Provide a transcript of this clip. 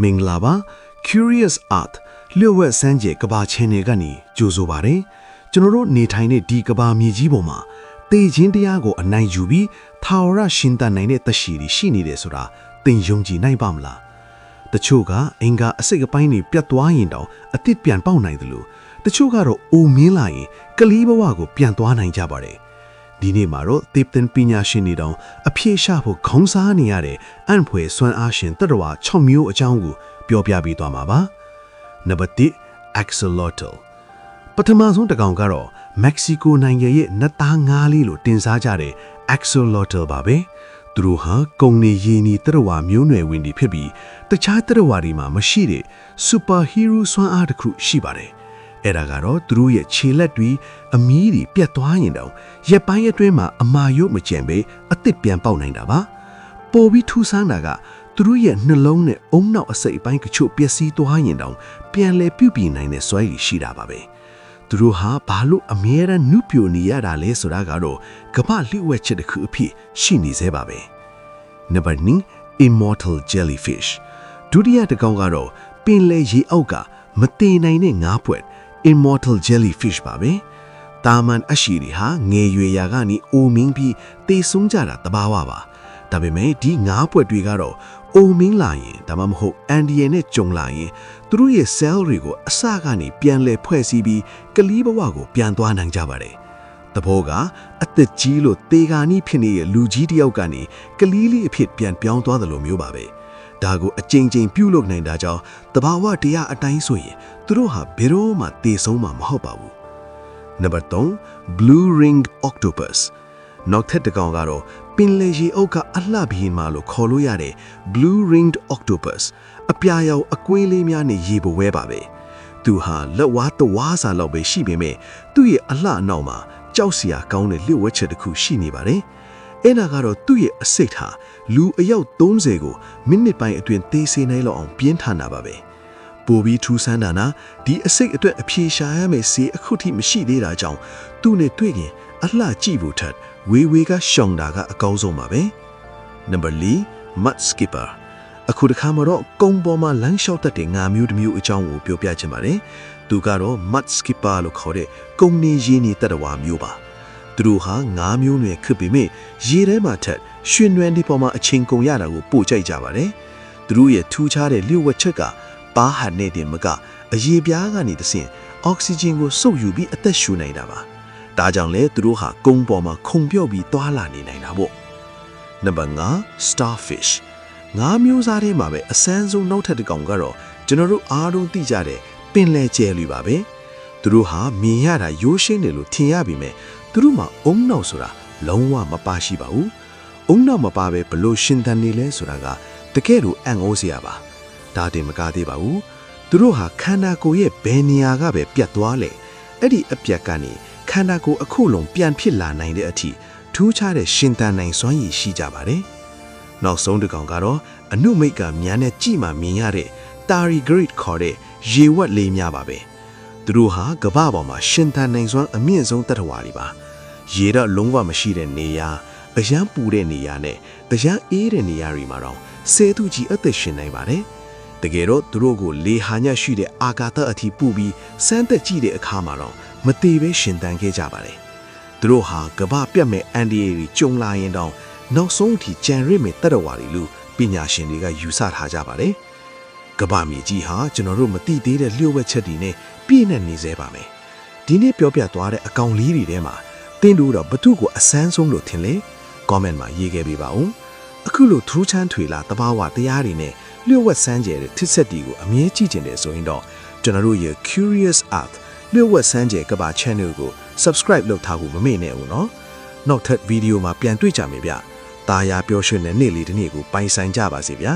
မင်္ဂလာပါ Curious Art လျှို့ဝှက်စမ်းကြဲကဘာ channel ကနေကြိုဆိုပါရစေကျွန်တော်တို့နေထိုင်တဲ့ဒီကဘာမြေကြီးပေါ်မှာတေခြင်းတရားကိုအနိုင်ယူပြီးထာဝရရှင်သန်နိုင်တဲ့တရှိတွေရှိနေတယ်ဆိုတာသင်ယုံကြည်နိုင်ပါမလားတချို့ကအင်္ဂါအစိတ်အပိုင်းတွေပြတ်သွားရင်တောင်အစ်စ်ပြန်ပေါက်နိုင်တယ်လို့တချို့ကတော့အိုမင်းလာရင်ကလေးဘဝကိုပြန်သွားနိုင်ကြပါတယ်ဒီနေ့မှာတော့သေပင်ပညာရှင်တွေတောင်အဖြေရှာဖို့ခေါင်းစားနေရတဲ့အံ့ဖွယ်စွမ်းအားရှင်တတော်6မျိုးအကြောင်းကိုပြောပြပေးသွားမှာပါနံပါတ်1 axolotl ပထမဆုံးတစ်ကောင်ကတော့မက္ကဆီကိုနိုင်ငံရဲ့နတ်သားငါးလေးလိုတင်စားကြတဲ့ axolotl ပါပဲသူတို့ဟာကုံနေရည်နီတတော်မျိုးနွယ်ဝင်တွေဖြစ်ပြီးတခြားတတော်တွေမှာမရှိတဲ့ super hero စွမ်းအားတစ်ခုရှိပါတယ်အဲ့ဒါကတော့သူတို့ရဲ့ခြေလက်တွေအမီးတွေပြတ်သွားရင်တောင်ရက်ပိုင်းအတွင်းမှာအမာရုပ်မကျန်ပဲအသစ်ပြန်ပေါက်နိုင်တာပါပိုပြီးထူးဆန်းတာကသူတို့ရဲ့နှလုံးနဲ့အုံနောက်အစိတ်အပိုင်းကချို့ပျက်စီးသွားရင်တောင်ပြန်လဲပြုပြင်နိုင်တဲ့စွမ်းရည်ရှိတာပါပဲသူတို့ဟာဘာလို့အမြဲတမ်းနုပြိုနေရတာလဲဆိုတာကတော့ကမ္ဘာလျှို့ဝှက်ချက်တစ်ခုအဖြစ်ရှိနေသေးပါပဲနံပါတ်2 immortal jellyfish ဒုတိယတစ်ကောင်ကတော့ပင်လယ်ရေအောက်ကမတည်နိုင်တဲ့ငါးပွက်immortal jellyfish ပါပဲတာမန်အရှိတွေဟာငယ်ရွယ်ရာကနေအိုမင်းပြီးတေဆုံးကြတာတဘာဝပါဒါပေမဲ့ဒီငါးပွက်တွေကတော့အိုမင်းလာရင်ဒါမှမဟုတ်အန်ဒီယန်နဲ့ကြုံလာရင်သူတို့ရဲ့ cell တွေကိုအစကနေပြန်လဲဖွဲ့စည်းပြီးကလေးဘဝကိုပြန်သွားနိုင်ကြပါတယ်တဘောကအသက်ကြီးလို့တေဂာနီဖြစ်နေတဲ့လူကြီးတယောက်ကနေကလေးလေးအဖြစ်ပြန်ပြောင်းသွားတယ်လို့မျိုးပါပဲဒါကိုအကျဉ်းချင်းပြုလုပ်နိုင်တာကြောင့်တဘာဝတရားအတိုင်းဆိုရင်သူတို့ဟာဘယ်တော့မှတေဆုံးမှာမဟုတ်ပါဘူးနံပါတ်3 blue ringed octopus နောက်ထပ်တစ်ကောင်ကတော့ပင်လယ်ရေအုပ်ကအလှဘီရင်မာလို့ခေါ်လို့ရတဲ့ blue ringed octopus အပြာရောင်အကွင်းလေးများနဲ့ရေပဝဲပါပဲသူဟာလက်ဝါးတဝါးစာလောက်ပဲရှိပေမဲ့သူ့ရဲ့အလှအနောက်မှာကြောက်စရာကောင်းတဲ့လျှို့ဝှက်ချက်တစ်ခုရှိနေပါတယ်အဲ့ဒါကတော့သူ့ရဲ့အစိတ်ဟာလူအယောက်30ကိုမိနစ်ပိုင်းအတွင်းသေစေနိုင်လောက်အောင်ပြင်းထန်တာပါပဲပိုပြီးထူးဆန်းတာနာဒီအစိတ်အတွက်အဖြေရှာရမယ့်စီအခုထိမရှိသေးတာကြောင့်သူ့နဲ့တွေ့ရင်အလှကြည့်ဖို့ထက်ဝေဝေကရှောင်တာကအကောင်းဆုံးပါပဲနံပါတ်4 mud skipper အခုတစ်ခါမှာတော့ကုန်းပေါ်မှာလမ်းလျှောက်တတ်တဲ့ငါမျိုးတစ်မျိုးအကြောင်းကိုပြောပြချင်ပါတယ်သူကတော့ mud skipper လို့ခေါ်တဲ့ကုန်းနေရင်းနေတတဝါမျိုးပါသူတို့ဟာငါးမျိုးနွယ်ခစ်ပေမဲ့ရေထဲမှာထက်ရွှင်နွယ်ဒီပေါ်မှာအချိန်ကုန်ရတာကိုပို့ကြိုက်ကြပါတယ်သူတို့ရဲ့ထူးခြားတဲ့လျှို့ဝှက်ချက်ကပါဟန်နဲ့တင်မကအရေပြားကနေတဆင့်အောက်ဆီဂျင်ကိုစုပ်ယူပြီးအသက်ရှူနိုင်တာပါဒါကြောင့်လဲသူတို့ဟာကုန်းပေါ်မှာခုန်ပြော့ပြီးသွားလာနေနိုင်တာပေါ့နံပါတ်5 starfish ငါးမျိုးစားထဲမှာပဲအစမ်းဆုံးနောက်ထပ်တစ်ကောင်ကတော့ကျွန်တော်တို့အားလုံးသိကြတဲ့ပင်လယ်ကျဲလူပါပဲသူတို့ဟာမြင်ရတာရိုးရှင်းတယ်လို့ထင်ရပေမဲ့သူတို့မှာအုံနောက်ဆိုတာလုံးဝမပါရှိပါဘူးအုံနောက်မပါပဲဘလို့ရှင်သန်နေလဲဆိုတာကတကယ်လို့အံ့ဩစရာပါဒါတင်မကသေးပါဘူးသူတို့ဟာခန္ဓာကိုယ်ရဲ့ဘယ်နေရာကပဲပြတ်သွားလဲအဲ့ဒီအပြတ်ကနေခန္ဓာကိုယ်အခုလုံးပြန်ဖြစ်လာနိုင်တဲ့အထိထူးခြားတဲ့ရှင်သန်နိုင်စွမ်းရည်ရှိကြပါတယ်နောက်ဆုံးတစ်ကောင်ကတော့အနုမိတ်ကမြန်နဲ့ကြည်မှမြင်ရတဲ့ tardigrade ခေါ်တဲ့ရေဝက်လေးများပါပဲသူတို့ဟာကမ္ဘာပေါ်မှာရှင်သန်နိုင်စွမ်းအမြင့်ဆုံးတတ္တဝါတွေပါရေတော့လုံးဝမရှိတဲ့နေရာအရန်ပူတဲ့နေရာနဲ့အရန်အေးတဲ့နေရာတွေမှာတော့ဆဲသူကြီးအသက်ရှင်နိုင်ပါတယ်တကယ်တော့သူတို့ကိုလေဟာညရှိတဲ့အာကာသအထိပူပြီးစမ်းသက်ကြည့်တဲ့အခါမှာတော့မသေးပဲရှင်သန်ခဲ့ကြပါတယ်သူတို့ဟာကမ္ဘာပြတ်မဲ့အန်ဒီရီကြုံလာရင်တောင်နောက်ဆုံးအထိကြံရစ်မဲ့တတ္တဝါတွေလို့ပညာရှင်တွေကယူဆထားကြပါတယ်ကမ္ဘာမြေကြီးဟာကျွန်တော်တို့မသိသေးတဲ့လျှို့ဝှက်ချက်တွေနဲ့ပြည့်နေစေပါမယ်ဒီနေ့ပြောပြသွားတဲ့အကောင်လေးတွေထဲမှာသင်တို့တော့ဘသူ့ကိုအစမ်းဆုံးလို့ထင်လဲ comment မှာရေးခဲ့ပေးပါဦးအခုလိုထူးချမ်းထွေလာတဘာဝတရားတွေနဲ့လျှို့ဝှက်စမ်းကြဲတဲ့ထစ်ဆက်တီကိုအမြဲကြည့်ကျင်တယ်ဆိုရင်တော့ကျွန်တော်တို့ရဲ့ Curious Art လျှို့ဝှက်စမ်းကြဲကဘာ channel ကို subscribe လုပ်ထားဖို့မမေ့နဲ့ဦးနော်နောက်ထပ်ဗီဒီယိုမှာပြန်တွေ့ကြမယ်ဗျတာယာပျော်ရွှင်တဲ့နေ့လေးတစ်နေ့ကိုပိုင်ဆိုင်ကြပါစေဗျာ